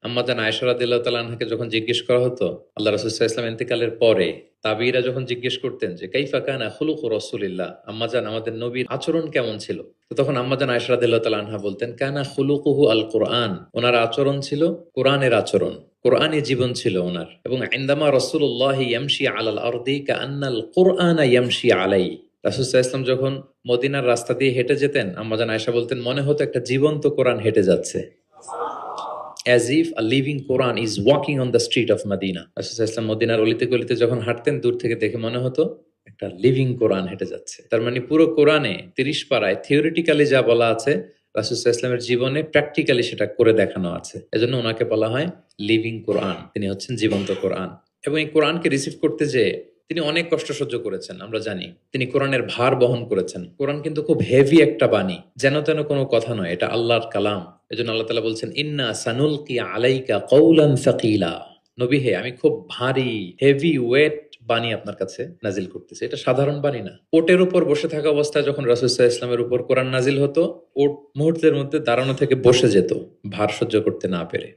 আম্মা জান আয়েশা রাদিয়াল্লাহু তাআলা আনহাকে যখন জিজ্ঞেস করা হতো আল্লাহ রাসূল সাল্লাল্লাহু আলাইহি ওয়াসাল্লাম ইন্তেকালের পরে, তাবিঈরা যখন জিজ্ঞেস করতেন যে কাইফা কানা খুলুকু রাসূলিল্লাহ, আম্মা জান আমাদের নবীর আচরণ কেমন ছিল, তো তখন আম্মা জান আয়েশা রাদিয়াল্লাহু তাআলা আনহা বলতেন কানা খুলুকুহু আল কুরআন, ওনার আচরণ ছিল কোরআনের আচরণ, কোরআনই জীবন ছিল ওনার। এবং ইনদামা রাসূলুল্লাহ ইয়ামশি আলাল আরদি কাআন্নাল কুরআনা ইয়ামশি আলাইহি, রাসূল সাল্লাল্লাহু আলাইহি ওয়াসাল্লাম যখন মদিনার রাস্তা দিয়ে হেঁটে যেতেন, আম্মা জান আয়েশা বলতেন মনে হতো একটা জীবন্ত কোরআন হেঁটে যাচ্ছে, as if a living Quran is walking on the street of Medina। রাসূল সাল্লাল্লাহু আলাইহি ওয়াসাল্লাম মদিনার অলিতে গলিতে যখন হাঁটতেন, দূর থেকে দেখে মনে হতো একটা লিভিং কোরআন হেঁটে যাচ্ছে। তার মানে পুরো কোরআনে ৩০ পারায় থিওরিটিক্যালি যা বলা আছে, রাসূল সাল্লাল্লাহু আলাইহি ওয়াসাল্লামের জীবনে প্র্যাকটিক্যালি সেটা করে দেখানো আছে। এজন্য ওনাকে বলা হয় লিভিং কোরআন, তিনি হচ্ছেন জীবন্ত কোরআন। এবং এই কোরআনকে রিসিভ করতে যেয়ে তিনি অনেক কষ্ট সহ্য করেছেন, আমরা জানি। তিনি কোরআনের ভার বহন করেছেন। কোরআন কিন্তু খুব হেভি একটা বাণী, যেন তেন কোনো কথা নয়, এটা আল্লাহর কালাম। এজন্য আল্লাহ তাআলা বলছেন ইন্না সানুলকি আলাইকা কওলান সাকিলা, নবী হে আমি খুব ভারী হেভি ওয়েট বাণী আপনার কাছে নাজিল করতেছি। এটা সাধারণ বাণী না। ওটের উপর বসে থাকা অবস্থায় যখন রাসূল সাল্লাল্লাহু আলাইহি ওয়াসাল্লামের উপর কোরআন নাজিল হতো, ওট মুহূর্তের মধ্যে দাঁড়ানো থেকে বসে যেত, ভার সহ্য করতে না পেরে।